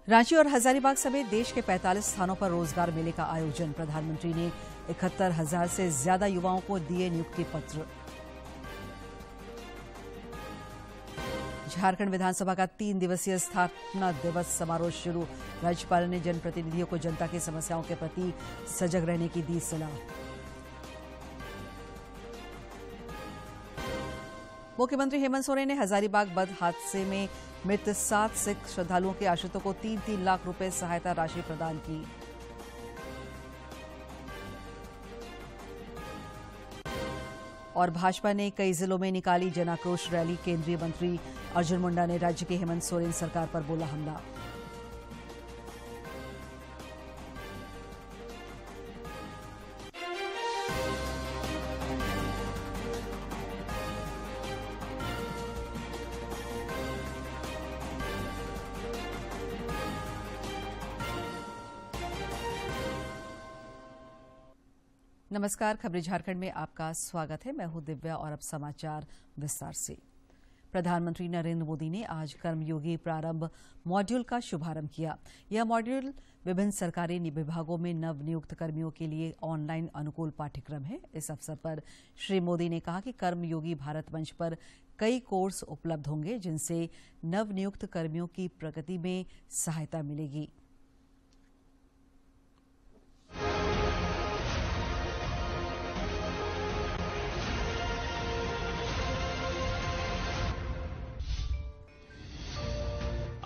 रांची और हजारीबाग समेत देश के 45 स्थानों पर रोजगार मेले का आयोजन। प्रधानमंत्री ने 71,000 से ज्यादा युवाओं को दिए नियुक्ति पत्र। झारखंड विधानसभा का 3 दिवसीय स्थापना दिवस समारोह शुरू। राज्यपाल ने जनप्रतिनिधियों को जनता की समस्याओं के प्रति सजग रहने की दी सलाह। मुख्यमंत्री हेमंत सोरेन ने हजारीबाग बस हादसे में मृत 7 सिख श्रद्धालुओं के आश्रितों को 3-3 लाख रुपए सहायता राशि प्रदान की। और भाजपा ने कई जिलों में निकाली जन आक्रोश रैली। केंद्रीय मंत्री अर्जुन मुंडा ने राज्य की हेमंत सोरेन सरकार पर बोला हमला। नमस्कार, खबरें झारखंड में आपका स्वागत है। मैं हूं दिव्या और अब समाचार विस्तार से। प्रधानमंत्री नरेंद्र मोदी ने आज कर्मयोगी प्रारंभ मॉड्यूल का शुभारंभ किया। यह मॉड्यूल विभिन्न सरकारी विभागों में नवनियुक्त कर्मियों के लिए ऑनलाइन अनुकूल पाठ्यक्रम है। इस अवसर पर श्री मोदी ने कहा कि कर्मयोगी भारत मंच पर कई कोर्स उपलब्ध होंगे जिनसे नवनियुक्त कर्मियों की प्रगति में सहायता मिलेगी।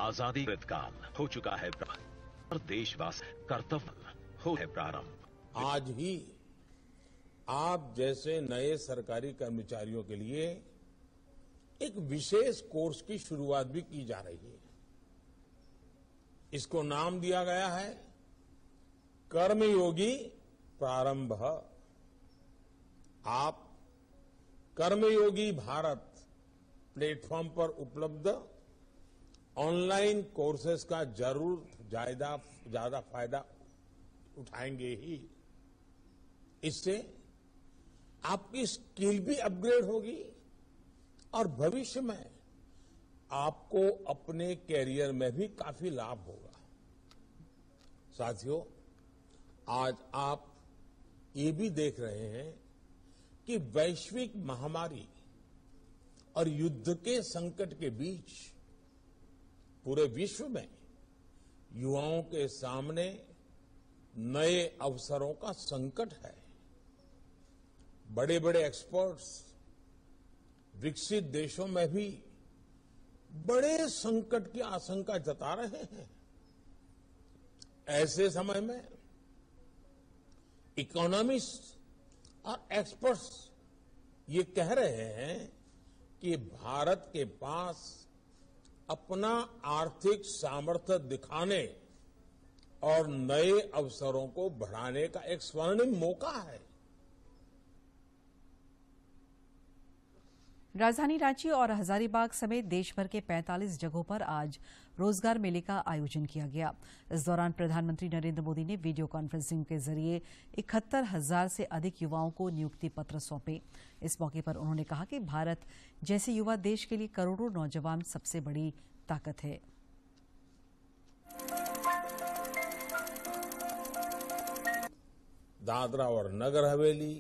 आजादी काल हो चुका है और देशवासी कर्तव्य हो है प्रारंभ। आज ही आप जैसे नए सरकारी कर्मचारियों के लिए एक विशेष कोर्स की शुरुआत भी की जा रही है। इसको नाम दिया गया है कर्मयोगी प्रारंभ। आप कर्मयोगी भारत प्लेटफॉर्म पर उपलब्ध ऑनलाइन कोर्सेज का जरूर ज्यादा फायदा उठाएंगे ही। इससे आपकी स्किल भी अपग्रेड होगी और भविष्य में आपको अपने कैरियर में भी काफी लाभ होगा। साथियों, आज आप ये भी देख रहे हैं कि वैश्विक महामारी और युद्ध के संकट के बीच पूरे विश्व में युवाओं के सामने नए अवसरों का संकट है। बड़े बड़े एक्सपर्ट्स विकसित देशों में भी बड़े संकट की आशंका जता रहे हैं। ऐसे समय में इकोनॉमिस्ट और एक्सपर्ट्स ये कह रहे हैं कि भारत के पास अपना आर्थिक सामर्थ्य दिखाने और नए अवसरों को बढ़ाने का एक स्वर्णिम मौका है। राजधानी रांची और हजारीबाग समेत देश भर के 45 जगहों पर आज रोजगार मेले का आयोजन किया गया। इस दौरान प्रधानमंत्री नरेंद्र मोदी ने वीडियो कॉन्फ्रेंसिंग के जरिए 71,000 से अधिक युवाओं को नियुक्ति पत्र सौंपे। इस मौके पर उन्होंने कहा कि भारत जैसे युवा देश के लिए करोड़ों नौजवान सबसे बड़ी ताकत है। दादरा और नगर हवेली,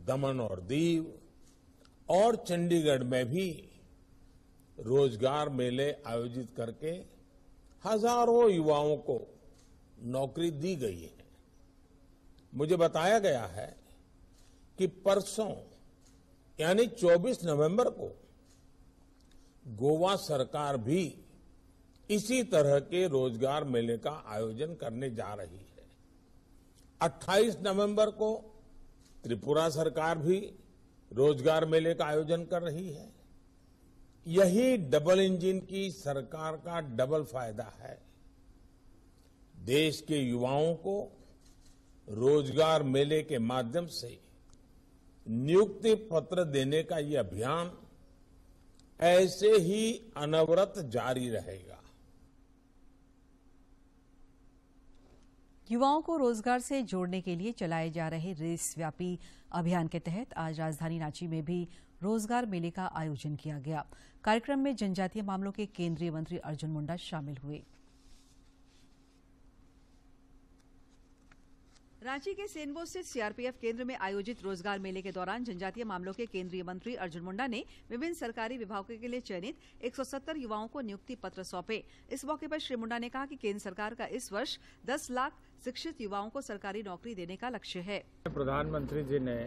दमन और दीव और चंडीगढ़ में भी रोजगार मेले आयोजित करके हजारों युवाओं को नौकरी दी गई है। मुझे बताया गया है कि परसों यानी 24 नवंबर को गोवा सरकार भी इसी तरह के रोजगार मेले का आयोजन करने जा रही है। 28 नवंबर को त्रिपुरा सरकार भी रोजगार मेले का आयोजन कर रही है। यही डबल इंजन की सरकार का डबल फायदा है। देश के युवाओं को रोजगार मेले के माध्यम से नियुक्ति पत्र देने का ये अभियान ऐसे ही अनवरत जारी रहेगा। युवाओं को रोजगार से जोड़ने के लिए चलाए जा रहे देशव्यापी अभियान के तहत आज राजधानी रांची में भी रोजगार मेले का आयोजन किया गया। कार्यक्रम में जनजातीय मामलों के केंद्रीय मंत्री अर्जुन मुंडा शामिल हुए। रांची के सेनबो स्थित सीआरपीएफ केंद्र में आयोजित रोजगार मेले के दौरान जनजातीय मामलों के केंद्रीय मंत्री अर्जुन मुंडा ने विभिन्न सरकारी विभागों के लिए चयनित 170 युवाओं को नियुक्ति पत्र सौंपे। इस मौके पर श्री मुंडा ने कहा कि केंद्र सरकार का इस वर्ष 10 लाख शिक्षित युवाओं को सरकारी नौकरी देने का लक्ष्य है। प्रधानमंत्री जी ने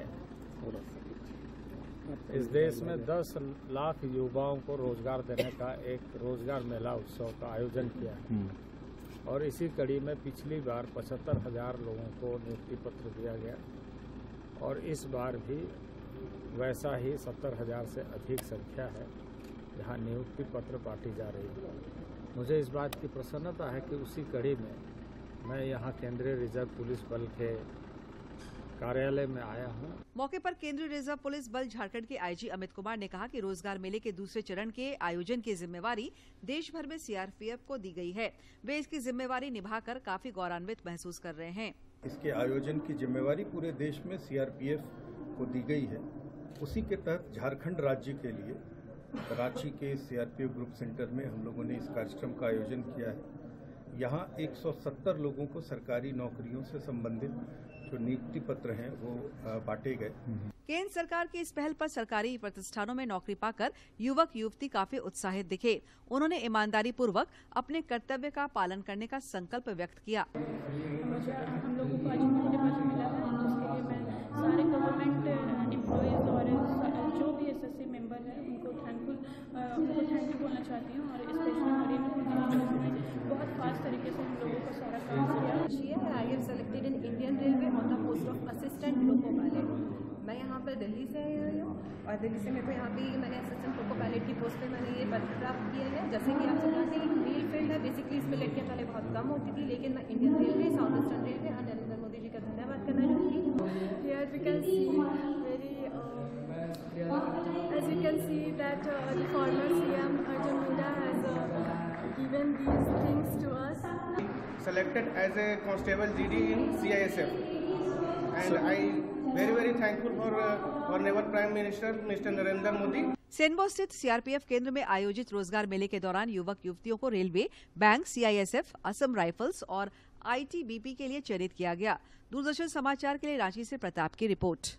इस देश में 10 लाख युवाओं को रोजगार देने का एक रोजगार मेला उत्सव का आयोजन किया है और इसी कड़ी में पिछली बार 75,000 लोगों को नियुक्ति पत्र दिया गया और इस बार भी वैसा ही 70,000 से अधिक संख्या है जहां नियुक्ति पत्र बांटी जा रही है। मुझे इस बात की प्रसन्नता है कि उसी कड़ी में मैं यहां केंद्रीय रिजर्व पुलिस बल के कार्यालय में आया हूं। मौके पर केंद्रीय रिजर्व पुलिस बल झारखंड के आईजी अमित कुमार ने कहा कि रोजगार मेले के दूसरे चरण के आयोजन की जिम्मेवारी देश भर में सीआरपीएफ को दी गई है। वे इसकी जिम्मेवारी निभाकर काफी गौरवान्वित महसूस कर रहे हैं। इसके आयोजन की जिम्मेवारी पूरे देश में सीआरपीएफ को दी गई है। उसी के तहत झारखंड राज्य के लिए रांची के सीआरपीएफ ग्रुप सेंटर में हम लोगों ने इस कार्यक्रम का आयोजन किया है। यहाँ 170 लोगों को सरकारी नौकरियों से संबंधित जो नियुक्ति पत्र हैं वो बांटे गए। केंद्र सरकार की इस पहल पर सरकारी प्रतिष्ठानों में नौकरी पाकर युवक युवती काफी उत्साहित दिखे। उन्होंने ईमानदारी पूर्वक अपने कर्तव्य का पालन करने का संकल्प व्यक्त किया। हम लोगों को आज नियुक्ति पत्र मिला है, उसके लिए मैं सारे गवर्नमेंट एम्प्लॉयज और जो भी एसएससी मेंबर है उनको थैंक यू बोलना चाहती हूँ। और स्पेशली नरेंद्र मोदी जी ने बहुत फास्ट तरीके से हम लोगों को सारा काम किया। I have selected in Indian Railway on the post of assistant loco pilot. मैं यहाँ पर दिल्ली से आई हुई हूँ और दिल्ली से मेरे को यहाँ पे मैंने असिस्टेंट लोको पायलट की पोस्ट पे मैंने ये पत्र प्राप्त किया है। जैसे कि आप सब जानते हैं मेल फील्ड है, बेसिकली इसमें लड़कियाँ पहले बहुत कम होती थी, लेकिन मैं Indian railway, south eastern railway और नरेंद्र मोदी जी का धन्यवाद करना चाहूँगी। Here we can see as you can see that the former CM Arjun Munda has given these things to us. Selected as a constable GD in CISF, and I very thankful for honorable Prime Minister Mr. Narendra Modi. सेनबो स्थित CRPF केंद्र में आयोजित रोजगार मेले के दौरान युवक युवतियों को railway, bank, CISF, Assam rifles और आईटीबीपी के लिए चयनित किया गया। दूरदर्शन समाचार के लिए रांची से प्रताप की रिपोर्ट।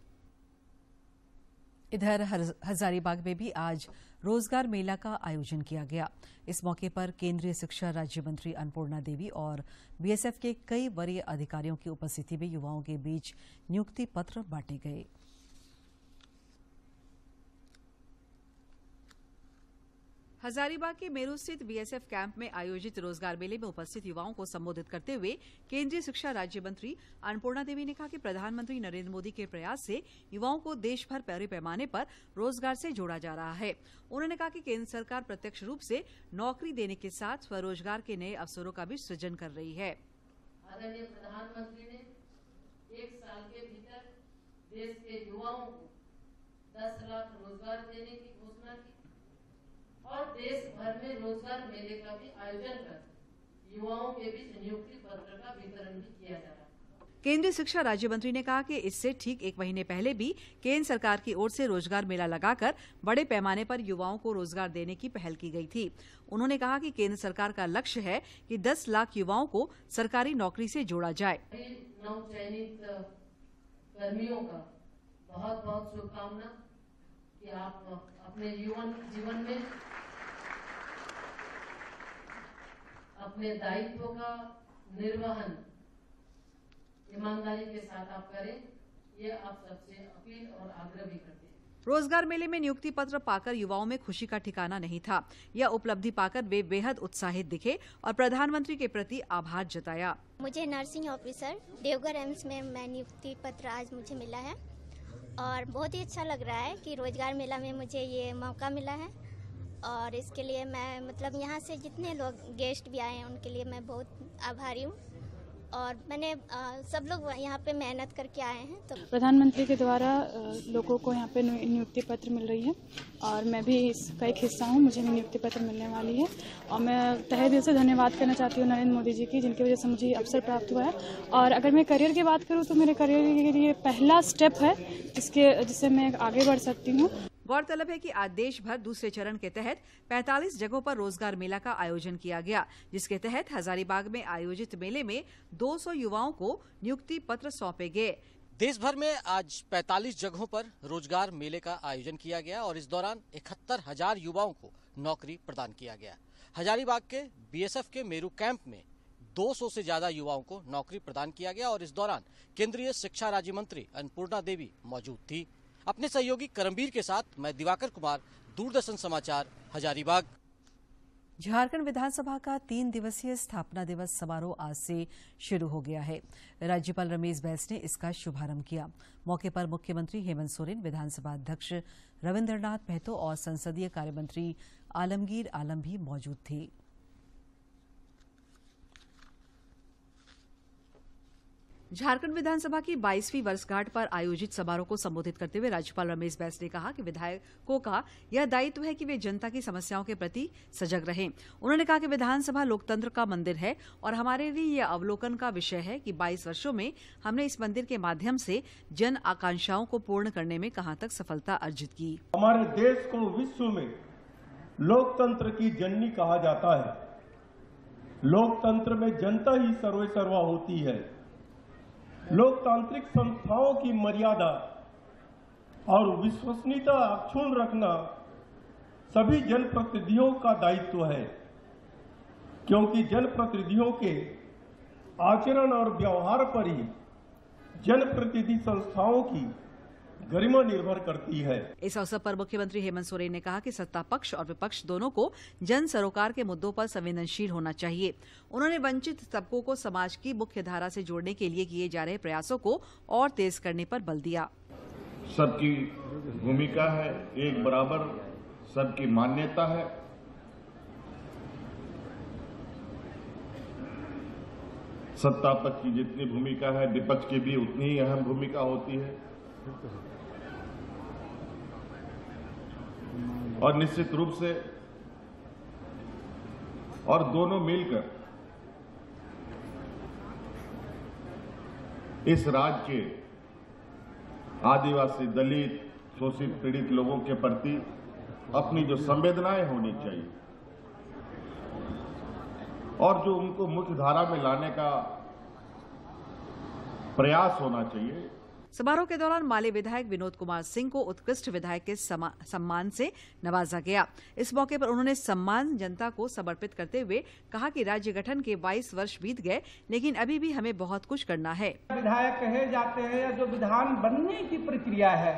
इधर हजारीबाग में भी आज रोजगार मेला का आयोजन किया गया। इस मौके पर केंद्रीय शिक्षा राज्य मंत्री अन्नपूर्णा देवी और बीएसएफ के कई वरीय अधिकारियों की उपस्थिति में युवाओं के बीच नियुक्ति पत्र बांटे गए। हजारीबाग के मेरू स्थित बीएसएफ कैंप में आयोजित रोजगार मेले में उपस्थित युवाओं को संबोधित करते हुए केंद्रीय शिक्षा राज्य मंत्री अन्नपूर्णा देवी ने कहा कि प्रधानमंत्री नरेंद्र मोदी के प्रयास से युवाओं को देश भर बड़े पैमाने पर रोजगार से जोड़ा जा रहा है। उन्होंने कहा कि केंद्र सरकार प्रत्यक्ष रूप से नौकरी देने के साथ स्वरोजगार के नए अवसरों का भी सृजन कर रही है। आदरणीय प्रधानमंत्री ने 1 साल के भीतर देश के युवाओं को 10 लाख रोजगार देने की घोषणा की और देश भर में रोजगार मेले का भी आयोजन कर युवाओं के बीच नियुक्ति पत्र का वितरण भी किया जा रहा है। केंद्रीय शिक्षा राज्य मंत्री ने कहा कि इससे ठीक 1 महीने पहले भी केंद्र सरकार की ओर से रोजगार मेला लगाकर बड़े पैमाने पर युवाओं को रोजगार देने की पहल की गई थी। उन्होंने कहा कि केंद्र सरकार का लक्ष्य है कि 10 लाख युवाओं को सरकारी नौकरी से जोड़ा जाए। नवचयनित कर्मियों का बहुत बहुत शुभकामना कि आप अपने जीवन में अपने दायित्व का निर्वहन ईमानदारी के साथ आप करें, ये आप सबसे अपील और आग्रह भी करते हैं। रोजगार मेले में नियुक्ति पत्र पाकर युवाओं में खुशी का ठिकाना नहीं था। यह उपलब्धि पाकर वे बेहद उत्साहित दिखे और प्रधानमंत्री के प्रति आभार जताया। मुझे नर्सिंग ऑफिसर देवघर एम्स में मैं नियुक्ति पत्र आज मुझे मिला है और बहुत ही अच्छा लग रहा है कि रोजगार मेला में मुझे ये मौका मिला है और इसके लिए मैं यहाँ से जितने लोग गेस्ट भी आए हैं उनके लिए मैं बहुत आभारी हूँ और मैंने सब लोग यहाँ पे मेहनत करके आए हैं। तो प्रधानमंत्री के द्वारा लोगों को यहाँ पे नियुक्ति पत्र मिल रही है और मैं भी इसका एक हिस्सा हूँ, मुझे भी नियुक्ति पत्र मिलने वाली है और मैं तहे दिल से धन्यवाद करना चाहती हूँ नरेंद्र मोदी जी की, जिनकी वजह से मुझे अवसर प्राप्त हुआ है। और अगर मैं करियर की बात करूँ तो मेरे करियर के लिए पहला स्टेप है जिससे मैं आगे बढ़ सकती हूँ। गौरतलब है कि आज देश भर दूसरे चरण के तहत 45 जगहों पर रोजगार मेला का आयोजन किया गया, जिसके तहत हजारीबाग में आयोजित मेले में 200 युवाओं को नियुक्ति पत्र सौंपे गए। देश भर में आज 45 जगहों पर रोजगार मेले का आयोजन किया गया और इस दौरान 71,000 युवाओं को नौकरी प्रदान किया गया। हजारीबाग के बीएसएफ के मेरू कैंप में 200 से ज्यादा युवाओं को नौकरी प्रदान किया गया और इस दौरान केंद्रीय शिक्षा राज्य मंत्री अन्नपूर्णा देवी मौजूद थी। अपने सहयोगी करमबीर के साथ मैं दिवाकर कुमार, दूरदर्शन समाचार, हजारीबाग। झारखंड विधानसभा का 3 दिवसीय स्थापना दिवस समारोह आज से शुरू हो गया है। राज्यपाल रमेश बैस ने इसका शुभारंभ किया। मौके पर मुख्यमंत्री हेमंत सोरेन, विधानसभा अध्यक्ष रविन्द्रनाथ महतो और संसदीय कार्यमंत्री आलमगीर आलम भी मौजूद थे। झारखंड विधानसभा की 22वीं वर्षगांठ पर आयोजित समारोह को संबोधित करते हुए राज्यपाल रमेश बैस ने कहा कि विधायकों का यह दायित्व है कि वे जनता की समस्याओं के प्रति सजग रहें। उन्होंने कहा कि विधानसभा लोकतंत्र का मंदिर है और हमारे लिए यह अवलोकन का विषय है कि 22 वर्षों में हमने इस मंदिर के माध्यम से जन आकांक्षाओं को पूर्ण करने में कहां तक सफलता अर्जित की। हमारे देश को विश्व में लोकतंत्र की जननी कहा जाता है। लोकतंत्र में जनता ही सर्वेसर्वा होती है। लोकतांत्रिक संस्थाओं की मर्यादा और विश्वसनीयता अक्षुण्ण रखना सभी जनप्रतिनिधियों का दायित्व है, क्योंकि जनप्रतिनिधियों के आचरण और व्यवहार पर ही जनप्रतिनिधि संस्थाओं की गरिमा निर्भर करती है। इस अवसर पर मुख्यमंत्री हेमंत सोरेन ने कहा कि सत्ता पक्ष और विपक्ष दोनों को जन सरोकार के मुद्दों पर संवेदनशील होना चाहिए। उन्होंने वंचित तबकों को समाज की मुख्य धारा से जोड़ने के लिए किए जा रहे प्रयासों को और तेज करने पर बल दिया। सबकी भूमिका है, एक बराबर सबकी मान्यता है। सत्ता पक्ष की जितनी भूमिका है, विपक्ष की भी उतनी ही अहम भूमिका होती है और निश्चित रूप से और दोनों मिलकर इस राज्य के आदिवासी, दलित, शोषित, पीड़ित लोगों के प्रति अपनी जो संवेदनाएं होनी चाहिए और जो उनको मुख्य धारा में लाने का प्रयास होना चाहिए। समारोह के दौरान माले विधायक विनोद कुमार सिंह को उत्कृष्ट विधायक के सम्मान से नवाजा गया। इस मौके पर उन्होंने सम्मान जनता को समर्पित करते हुए कहा कि राज्य गठन के 22 वर्ष बीत गए, लेकिन अभी भी हमें बहुत कुछ करना है। विधायक कहे जाते हैं या जो विधान बनने की प्रक्रिया है,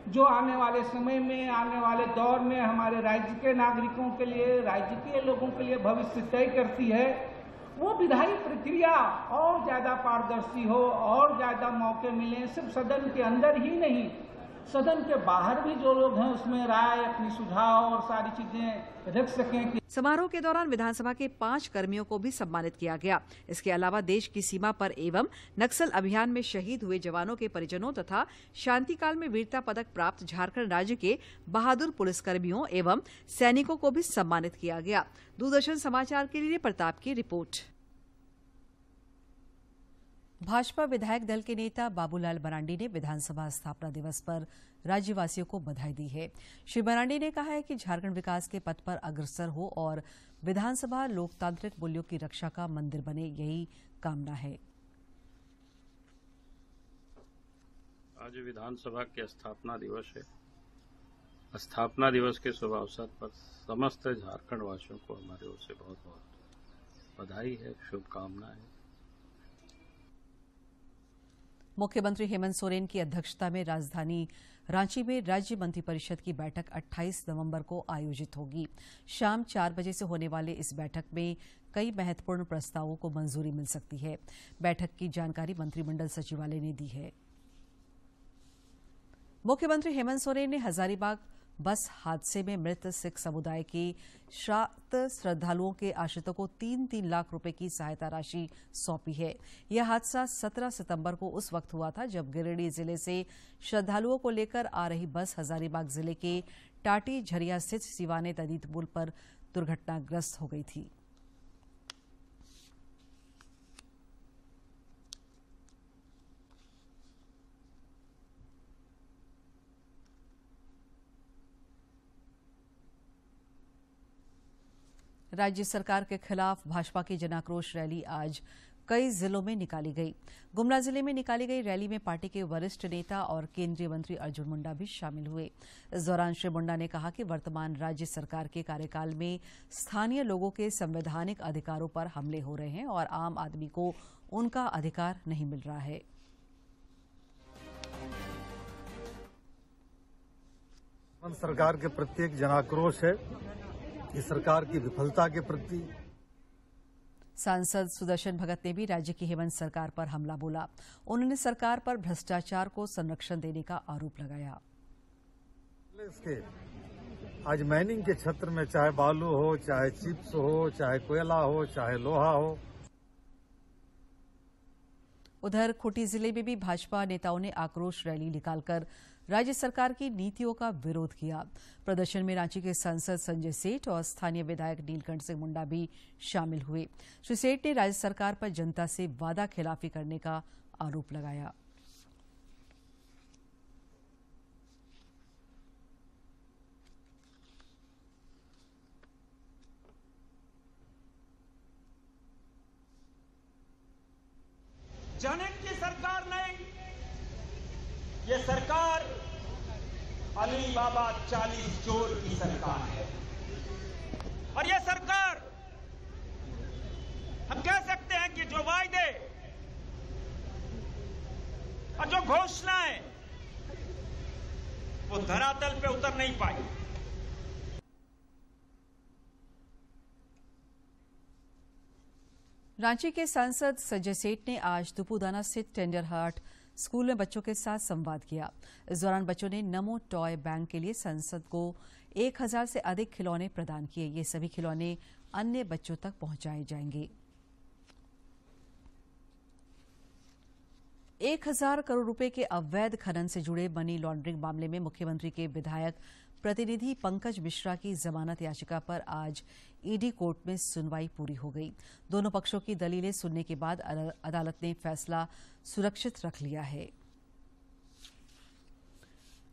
जो आने वाले समय में, आने वाले दौर में हमारे राज्य के नागरिकों के लिए, राज्य के लोगों के लिए भविष्य तय करती है, वो विधायी प्रक्रिया और ज्यादा पारदर्शी हो और ज्यादा मौके मिले। सिर्फ सदन के अंदर ही नहीं, सदन के बाहर भी जो लोग हैं उसमें राय, अपनी सुझाव और सारी चीजें रख सकें। समारोह के दौरान विधानसभा के 5 कर्मियों को भी सम्मानित किया गया। इसके अलावा देश की सीमा पर एवं नक्सल अभियान में शहीद हुए जवानों के परिजनों तथा शांतिकाल में वीरता पदक प्राप्त झारखंड राज्य के बहादुर पुलिसकर्मियों एवं सैनिकों को भी सम्मानित किया गया। दूरदर्शन समाचार के लिए प्रताप की रिपोर्ट। भाजपा विधायक दल के नेता बाबूलाल मरांडी ने विधानसभा स्थापना दिवस पर राज्यवासियों को बधाई दी है। श्री मरांडी ने कहा है कि झारखंड विकास के पथ पर अग्रसर हो और विधानसभा लोकतांत्रिक मूल्यों की रक्षा का मंदिर बने, यही कामना है। आज विधानसभा के स्थापना दिवस है। स्थापना दिवस के शुभ अवसर पर समस्त झारखंड वासियों को हमारे ओर से बहुत बहुत बधाई है, शुभकामनाएं है। मुख्यमंत्री हेमंत सोरेन की अध्यक्षता में राजधानी रांची में राज्य मंत्रिपरिषद की बैठक 28 नवंबर को आयोजित होगी। शाम 4 बजे से होने वाले इस बैठक में कई महत्वपूर्ण प्रस्तावों को मंजूरी मिल सकती है। बैठक की जानकारी मंत्रिमंडल सचिवालय ने दी है। मुख्यमंत्री हेमंत सोरेन ने हजारीबाग बस हादसे में मृत सिख समुदाय के श्राद्ध श्रद्धालुओं के आश्रितों को 3-3 लाख रुपए की सहायता राशि सौंपी है। यह हादसा 17 सितंबर को उस वक्त हुआ था जब गिरिडीह जिले से श्रद्धालुओं को लेकर आ रही बस हजारीबाग जिले के टाटी झरिया स्थित सिवाने नदी पुल पर दुर्घटनाग्रस्त हो गई थी। राज्य सरकार के खिलाफ भाजपा की जनाक्रोश रैली आज कई जिलों में निकाली गई। गुमला जिले में निकाली गई रैली में पार्टी के वरिष्ठ नेता और केंद्रीय मंत्री अर्जुन मुंडा भी शामिल हुए। इस दौरान श्री मुंडा ने कहा कि वर्तमान राज्य सरकार के कार्यकाल में स्थानीय लोगों के संवैधानिक अधिकारों पर हमले हो रहे हैं और आम आदमी को उनका अधिकार नहीं मिल रहा है। सरकार के प्रति एक जनाक्रोश है, इस सरकार की विफलता के प्रति। सांसद सुदर्शन भगत ने भी राज्य की हेमंत सरकार पर हमला बोला। उन्होंने सरकार पर भ्रष्टाचार को संरक्षण देने का आरोप लगाया। इसके आज माइनिंग के क्षेत्र में चाहे बालू हो, चाहे चिप्स हो, चाहे कोयला हो, चाहे लोहा हो। उधर खूंटी जिले में भी भाजपा नेताओं ने आक्रोश रैली निकालकर राज्य सरकार की नीतियों का विरोध किया। प्रदर्शन में रांची के सांसद संजय सेठ और स्थानीय विधायक नीलकंठ सिंह मुंडा भी शामिल हुए। श्री सेठ ने राज्य सरकार पर जनता से वादा खिलाफी करने का आरोप लगाया। जनहित की सरकार नहीं, ये सरकार अली बाबा 40 चोर की सरकार है। और ये सरकार, हम कह सकते हैं कि जो वायदे और जो घोषणाएं वो धरातल पे उतर नहीं पाई। रांची के सांसद संजय सेठ ने आज तुपुदाना स्थित टेंडर हार्ट स्कूल में बच्चों के साथ संवाद किया। इस दौरान बच्चों ने नमो टॉय बैंक के लिए सांसद को 1000 से अधिक खिलौने प्रदान किए। ये सभी खिलौने अन्य बच्चों तक पहुंचाए जाएंगे। 1000 करोड़ रुपए के अवैध खनन से जुड़े मनी लॉन्ड्रिंग मामले में मुख्यमंत्री के विधायक प्रतिनिधि पंकज मिश्रा की जमानत याचिका पर आज ईडी कोर्ट में सुनवाई पूरी हो गई। दोनों पक्षों की दलीलें सुनने के बाद अदालत ने फैसला सुरक्षित रख लिया है।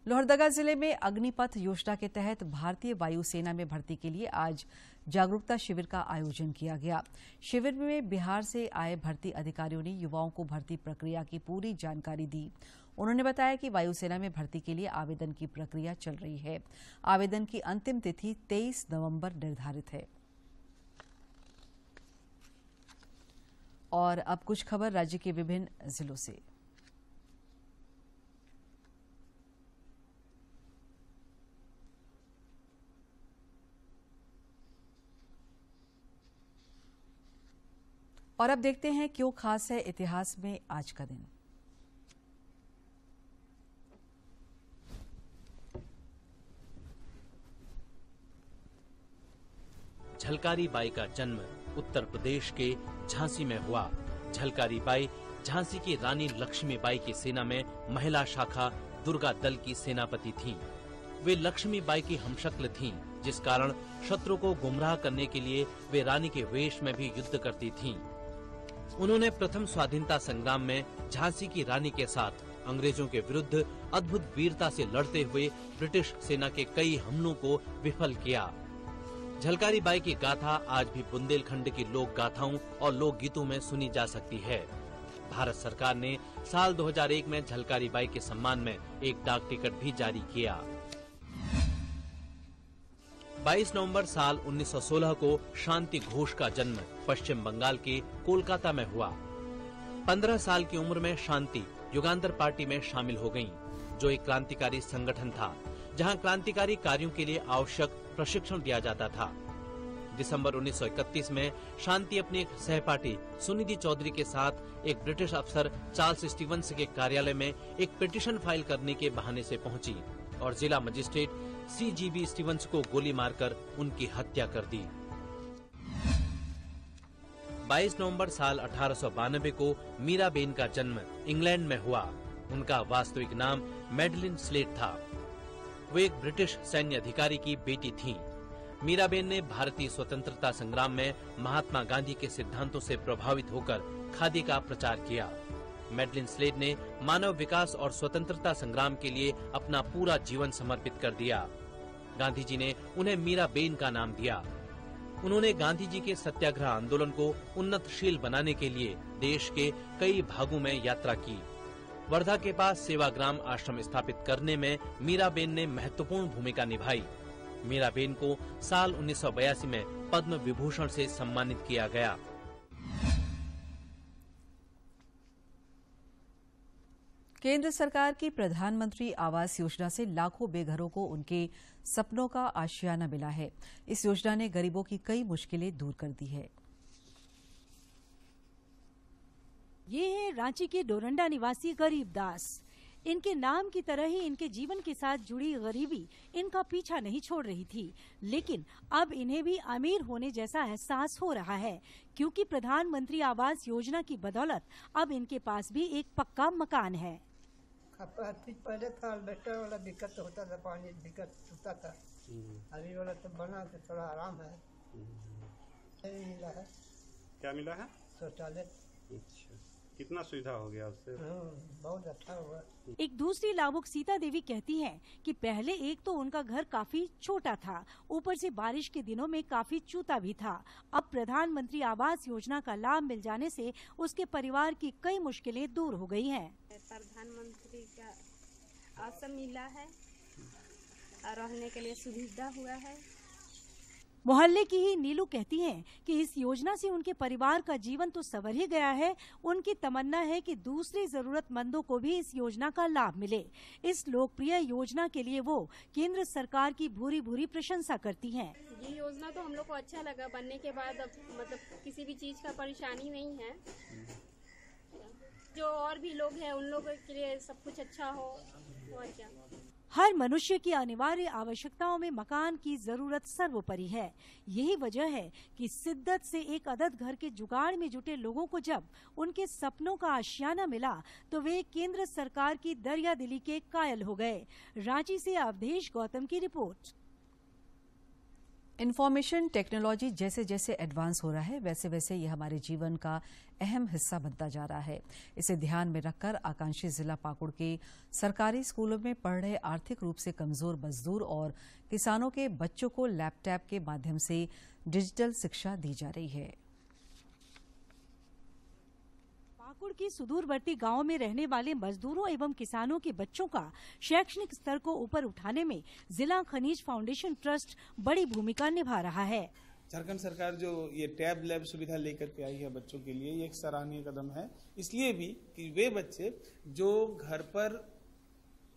लोहरदगा जिले में अग्निपथ योजना के तहत भारतीय वायुसेना में भर्ती के लिए आज जागरूकता शिविर का आयोजन किया गया। शिविर में बिहार से आए भर्ती अधिकारियों ने युवाओं को भर्ती प्रक्रिया की पूरी जानकारी दी। उन्होंने बताया कि वायुसेना में भर्ती के लिए आवेदन की प्रक्रिया चल रही है। आवेदन की अंतिम तिथि 23 नवंबर निर्धारित है। और अब कुछ खबर राज्य के विभिन्न जिलों से। और अब देखते हैं क्यों खास है इतिहास में आज का दिन। झलकारी बाई का जन्म उत्तर प्रदेश के झांसी में हुआ। झलकारी बाई झांसी की रानी लक्ष्मीबाई की सेना में महिला शाखा दुर्गा दल की सेनापति थीं। वे लक्ष्मीबाई की हमशक्ल थीं, जिस कारण शत्रु को गुमराह करने के लिए वे रानी के वेश में भी युद्ध करती थीं। उन्होंने प्रथम स्वाधीनता संग्राम में झांसी की रानी के साथ अंग्रेजों के विरुद्ध अद्भुत वीरता से लड़ते हुए ब्रिटिश सेना के कई हमलों को विफल किया। झलकारी बाई की गाथा आज भी बुंदेलखंड की लोक गाथाओं और लोक गीतों में सुनी जा सकती है। भारत सरकार ने साल 2001 में झलकारी बाई के सम्मान में एक डाक टिकट भी जारी किया। 22 नवंबर साल 1916 को शांति घोष का जन्म पश्चिम बंगाल के कोलकाता में हुआ। 15 साल की उम्र में शांति युगांतर पार्टी में शामिल हो गईं, जो एक क्रांतिकारी संगठन था जहां क्रांतिकारी कार्यों के लिए आवश्यक प्रशिक्षण दिया जाता था। दिसंबर 1931 में शांति अपनी एक सहपाठी सुनिधि चौधरी के साथ एक ब्रिटिश अफसर चार्ल्स स्टीवंस के कार्यालय में एक पिटीशन फाइल करने के बहाने से पहुंची और जिला मजिस्ट्रेट CGB स्टीवंस को गोली मारकर उनकी हत्या कर दी। 22 नवंबर साल 1892 को मीराबेन का जन्म इंग्लैंड में हुआ। उनका वास्तविक नाम मैडलिन स्लेट था। वे एक ब्रिटिश सैन्य अधिकारी की बेटी थीं। मीराबेन ने भारतीय स्वतंत्रता संग्राम में महात्मा गांधी के सिद्धांतों से प्रभावित होकर खादी का प्रचार किया। मैडलिन स्लेट ने मानव विकास और स्वतंत्रता संग्राम के लिए अपना पूरा जीवन समर्पित कर दिया। गांधी जी ने उन्हें मीराबेन का नाम दिया। उन्होंने गांधी जी के सत्याग्रह आंदोलन को उन्नतशील बनाने के लिए देश के कई भागों में यात्रा की। वर्धा के पास सेवाग्राम आश्रम स्थापित करने में मीराबेन ने महत्वपूर्ण भूमिका निभाई। मीराबेन को साल 1982 में पद्म विभूषण से सम्मानित किया गया। केंद्र सरकार की प्रधानमंत्री आवास योजना से लाखों बेघरों को उनके सपनों का आशियाना मिला है। इस योजना ने गरीबों की कई मुश्किलें दूर कर दी है। ये है रांची के डोरंडा निवासी गरीब दास। इनके नाम की तरह ही इनके जीवन के साथ जुड़ी गरीबी इनका पीछा नहीं छोड़ रही थी, लेकिन अब इन्हें भी अमीर होने जैसा एहसास हो रहा है, क्योंकि प्रधानमंत्री आवास योजना की बदौलत अब इनके पास भी एक पक्का मकान है। पहले था अल्बेस्टर वाला दिक्कत होता था, पानी दिक्कत होता था, अभी वाला तो बना तो थोड़ा आराम है। मिला है। क्या मिला है? शौचालय। अच्छा, कितना सुविधा हो गया उससे? बहुत अच्छा हुआ। एक दूसरी लाभुक सीता देवी कहती हैं कि पहले एक तो उनका घर काफी छोटा था, ऊपर से बारिश के दिनों में काफी चूता भी था। अब प्रधानमंत्री आवास योजना का लाभ मिल जाने से उसके परिवार की कई मुश्किलें दूर हो गई हैं। प्रधानमंत्री का आवास मिला है और रहने के लिए सुविधा हुआ है। मोहल्ले की ही नीलू कहती हैं कि इस योजना से उनके परिवार का जीवन तो संवर ही गया है, उनकी तमन्ना है कि दूसरे जरूरतमंदों को भी इस योजना का लाभ मिले। इस लोकप्रिय योजना के लिए वो केंद्र सरकार की भूरी भूरी प्रशंसा करती हैं। ये योजना तो हम लोग को अच्छा लगा बनने के बाद। अब मतलब किसी भी चीज का परेशानी नहीं है। जो और भी लोग हैं उन लोगों के लिए सब कुछ अच्छा हो। और क्या, हर मनुष्य की अनिवार्य आवश्यकताओं में मकान की जरूरत सर्वोपरि है। यही वजह है कि शिद्दत से एक अदद घर के जुगाड़ में जुटे लोगों को जब उनके सपनों का आशियाना मिला तो वे केंद्र सरकार की दरिया दिली के कायल हो गए। रांची से अवधेश गौतम की रिपोर्ट। इंफॉर्मेशन टेक्नोलॉजी जैसे जैसे एडवांस हो रहा है, वैसे वैसे ये हमारे जीवन का अहम हिस्सा बनता जा रहा है। इसे ध्यान में रखकर आकांक्षी जिला पाकुड़ के सरकारी स्कूलों में पढ़ रहे आर्थिक रूप से कमजोर मजदूर और किसानों के बच्चों को लैपटॉप के माध्यम से डिजिटल शिक्षा दी जा रही है। पाकुड़ की सुदूरवर्ती गांवों में रहने वाले मजदूरों एवं किसानों के बच्चों का शैक्षणिक स्तर को ऊपर उठाने में जिला खनिज फाउंडेशन ट्रस्ट बड़ी भूमिका निभा रहा है। झारखंड सरकार जो ये टैब लैब सुविधा लेकर के आई है बच्चों के लिए, ये एक सराहनीय कदम है। इसलिए भी कि वे बच्चे जो घर पर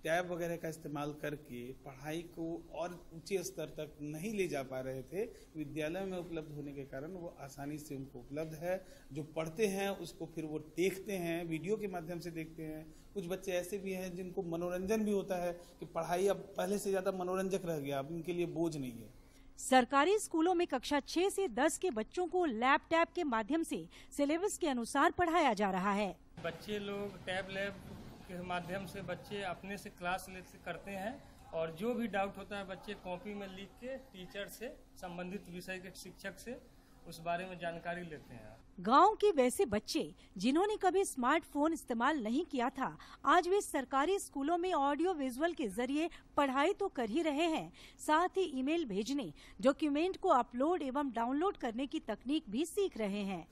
टैब वगैरह का इस्तेमाल करके पढ़ाई को और ऊंचे स्तर तक नहीं ले जा पा रहे थे, विद्यालय में उपलब्ध होने के कारण वो आसानी से उनको उपलब्ध है। जो पढ़ते हैं उसको फिर वो देखते हैं, वीडियो के माध्यम से देखते हैं। कुछ बच्चे ऐसे भी हैं जिनको मनोरंजन भी होता है कि पढ़ाई अब पहले से ज्यादा मनोरंजक रह गया, अब इनके लिए बोझ नहीं है। सरकारी स्कूलों में कक्षा 6 से 10 के बच्चों को लैपटॉप के माध्यम से सिलेबस के अनुसार पढ़ाया जा रहा है। बच्चे लोग टैब लैब के माध्यम से बच्चे अपने से क्लास करते हैं और जो भी डाउट होता है बच्चे कॉपी में लिख के टीचर से, संबंधित विषय के शिक्षक से उस बारे में जानकारी लेते हैं। गांव के वैसे बच्चे जिन्होंने कभी स्मार्टफोन इस्तेमाल नहीं किया था, आज वे सरकारी स्कूलों में ऑडियो विजुअल के जरिए पढ़ाई तो कर ही रहे हैं, साथ ही ईमेल भेजने, डॉक्यूमेंट को अपलोड एवं डाउनलोड करने की तकनीक भी सीख रहे हैं।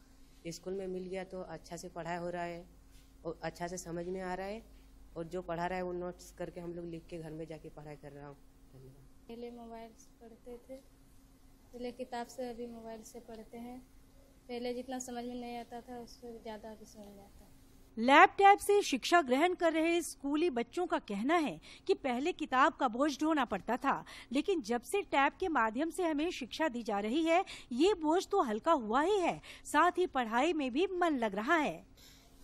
स्कूल में मिल गया तो अच्छा से पढ़ाई हो रहा है और अच्छा से समझ में आ रहा है, और जो पढ़ा रहा है वो नोट्स करके हम लोग लिख के घर में जाके पढ़ाई कर रहा हूँ। पहले मोबाइल से पढ़ते थे, पहले किताब से, अभी मोबाइल से पढ़ते हैं। पहले जितना समझ में नहीं आता था उससे ज़्यादा अभी समझ में आता है। लैपटॉप से शिक्षा ग्रहण कर रहे स्कूली बच्चों का कहना है कि पहले किताब का बोझ ढोना पड़ता था, लेकिन जब से टैब के माध्यम से हमें शिक्षा दी जा रही है, ये बोझ तो हल्का हुआ ही है, साथ ही पढ़ाई में भी मन लग रहा है।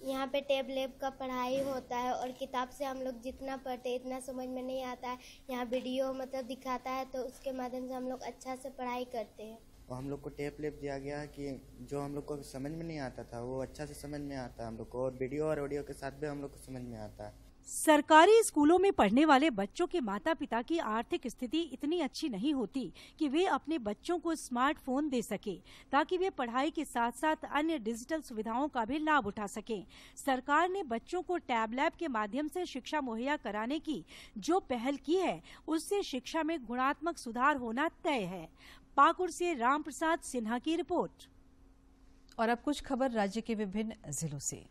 यहाँ पे टैब लैब का पढ़ाई होता है और किताब से हम लोग जितना पढ़ते हैं इतना समझ में नहीं आता है। यहाँ वीडियो मतलब दिखाता है तो उसके माध्यम से हम लोग अच्छा से पढ़ाई करते हैं। और हम लोग को टैब लैब दिया गया कि जो हम लोग को समझ में नहीं आता था वो अच्छा से समझ में आता है हम लोग को, और वीडियो और ऑडियो के साथ भी हम लोग को समझ में आता है। सरकारी स्कूलों में पढ़ने वाले बच्चों के माता पिता की आर्थिक स्थिति इतनी अच्छी नहीं होती कि वे अपने बच्चों को स्मार्टफोन दे सके, ताकि वे पढ़ाई के साथ साथ अन्य डिजिटल सुविधाओं का भी लाभ उठा सकें। सरकार ने बच्चों को टैब लैब के माध्यम से शिक्षा मुहैया कराने की जो पहल की है, उससे शिक्षा में गुणात्मक सुधार होना तय है। पाकुड़ से राम प्रसाद सिन्हा की रिपोर्ट। और अब कुछ खबर राज्य के विभिन्न जिलों से।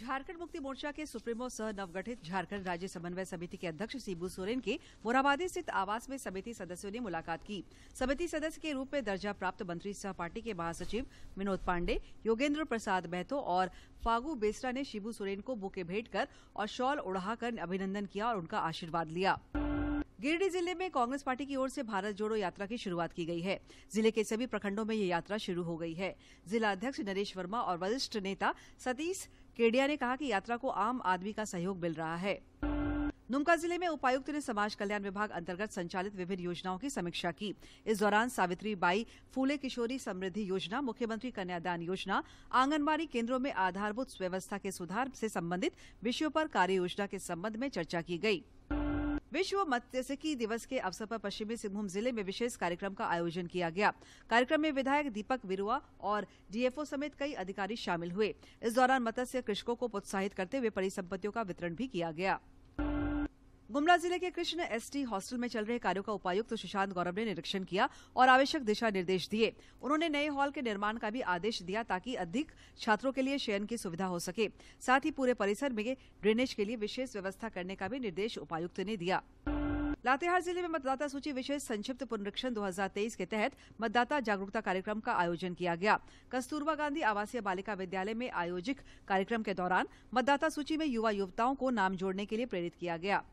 झारखंड मुक्ति मोर्चा के सुप्रीमो सह नवगठित झारखंड राज्य समन्वय समिति के अध्यक्ष शिबू सोरेन के मोरहाबादी स्थित आवास में समिति सदस्यों ने मुलाकात की। समिति सदस्य के रूप में दर्जा प्राप्त मंत्री सह पार्टी के महासचिव विनोद पांडे, योगेंद्र प्रसाद महतो और फागू बेसरा ने शिबू सोरेन को बुके भेंट कर और शॉल उड़ाकर अभिनंदन किया और उनका आशीर्वाद लिया। गिरिडीह जिले में कांग्रेस पार्टी की ओर से भारत जोड़ो यात्रा की शुरुआत की गई है। जिले के सभी प्रखंडों में ये यात्रा शुरू हो गई है। जिला अध्यक्ष नरेश वर्मा और वरिष्ठ नेता सतीश केडिया ने कहा कि यात्रा को आम आदमी का सहयोग मिल रहा है। दुमका जिले में उपायुक्त ने समाज कल्याण विभाग अंतर्गत संचालित विभिन्न योजनाओं की समीक्षा की। इस दौरान सावित्री बाई फूले किशोरी समृद्धि योजना, मुख्यमंत्री कन्यादान योजना, आंगनबाड़ी केंद्रों में आधारभूत व्यवस्था के सुधार से संबंधित विषयों पर कार्य योजना के संबंध में चर्चा की गई। विश्व मत्स्यिकी दिवस के अवसर पर पश्चिमी सिंहभूम जिले में विशेष कार्यक्रम का आयोजन किया गया। कार्यक्रम में विधायक दीपक विरुआ और डीएफओ समेत कई अधिकारी शामिल हुए। इस दौरान मत्स्य कृषकों को प्रोत्साहित करते हुए परिसंपत्तियों का वितरण भी किया गया। गुमला जिले के कृष्ण एसटी हॉस्टल में चल रहे कार्यों का उपायुक्त सुशांत गौरव ने निरीक्षण किया और आवश्यक दिशा निर्देश दिए। उन्होंने नए हॉल के निर्माण का भी आदेश दिया ताकि अधिक छात्रों के लिए शयन की सुविधा हो सके। साथ ही पूरे परिसर में ड्रेनेज के लिए विशेष व्यवस्था करने का भी निर्देश उपायुक्त ने दिया। लातेहार जिले में मतदाता सूची विशेष संक्षिप्त पुनरीक्षण 2023 के तहत मतदाता जागरूकता कार्यक्रम का आयोजन किया गया। कस्तूरबा गांधी आवासीय बालिका विद्यालय में आयोजित कार्यक्रम के दौरान मतदाता सूची में युवा युवताओं को नाम जोड़ने के लिए प्रेरित किया गया।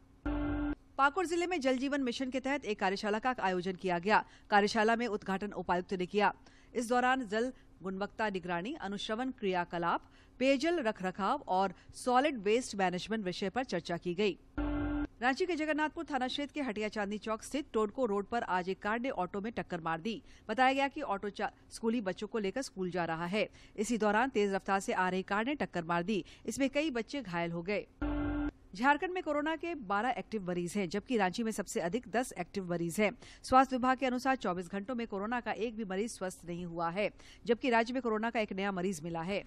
पाकुड़ जिले में जल जीवन मिशन के तहत एक कार्यशाला का आयोजन किया गया। कार्यशाला में उद्घाटन उपायुक्त ने किया। इस दौरान जल गुणवत्ता निगरानी, अनुश्रवण क्रियाकलाप, पेयजल रखरखाव और सॉलिड वेस्ट मैनेजमेंट विषय पर चर्चा की गई। रांची के जगन्नाथपुर थाना क्षेत्र के हटिया चांदनी चौक स्थित टोडको रोड पर आज एक कार ने ऑटो में टक्कर मार दी। बताया गया कि ऑटो स्कूली बच्चों को लेकर स्कूल जा रहा है। इसी दौरान तेज रफ्तार से आ रही कार ने टक्कर मार दी। इसमें कई बच्चे घायल हो गए। झारखंड में कोरोना के 12 एक्टिव मरीज हैं, जबकि रांची में सबसे अधिक 10 एक्टिव मरीज हैं। स्वास्थ्य विभाग के अनुसार 24 घंटों में कोरोना का एक भी मरीज स्वस्थ नहीं हुआ है, जबकि राज्य में कोरोना का एक नया मरीज मिला है।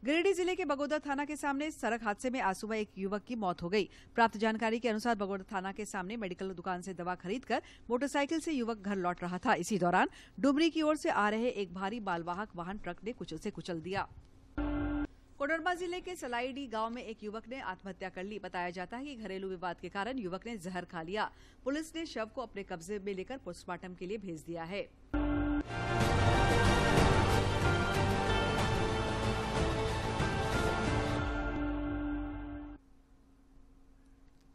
गिरिडीह जिले के बगोदर थाना के सामने सड़क हादसे में आज सुबह एक युवक की मौत हो गई। प्राप्त जानकारी के अनुसार बगोदर थाना के सामने मेडिकल दुकान से दवा खरीदकर मोटरसाइकिल से युवक घर लौट रहा था। इसी दौरान डुमरी की ओर से आ रहे एक भारी मालवाहक वाहन ट्रक ने कुचल दिया। कोडरमा जिले के सलाईडी गांव में एक युवक ने आत्महत्या कर ली। बताया जाता है कि घरेलू विवाद के कारण युवक ने जहर खा लिया। पुलिस ने शव को अपने कब्जे में लेकर पोस्टमार्टम के लिए भेज दिया है।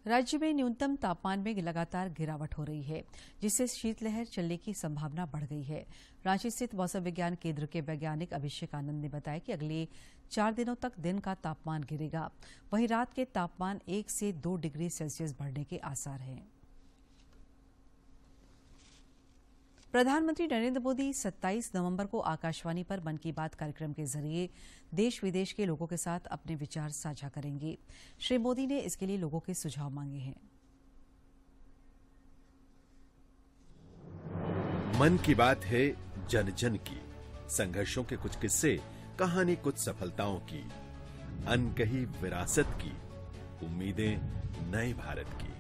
राज्य में न्यूनतम तापमान में लगातार गिरावट हो रही है, जिससे शीतलहर चलने की संभावना बढ़ गई है। रांची स्थित मौसम विज्ञान केंद्र के वैज्ञानिक अभिषेक आनंद ने बताया कि अगले 4 दिनों तक दिन का तापमान गिरेगा, वहीं रात के तापमान 1 से 2 डिग्री सेल्सियस बढ़ने के आसार हैं। प्रधानमंत्री नरेंद्र मोदी 27 नवंबर को आकाशवाणी पर मन की बात कार्यक्रम के जरिए देश विदेश के लोगों के साथ अपने विचार साझा करेंगे। श्री मोदी ने इसके लिए लोगों के सुझाव मांगे हैं। मन की बात है जन जन की, संघर्षों के कुछ किस्से, कहानी कुछ सफलताओं की, अनकही विरासत की, उम्मीदें नए भारत की।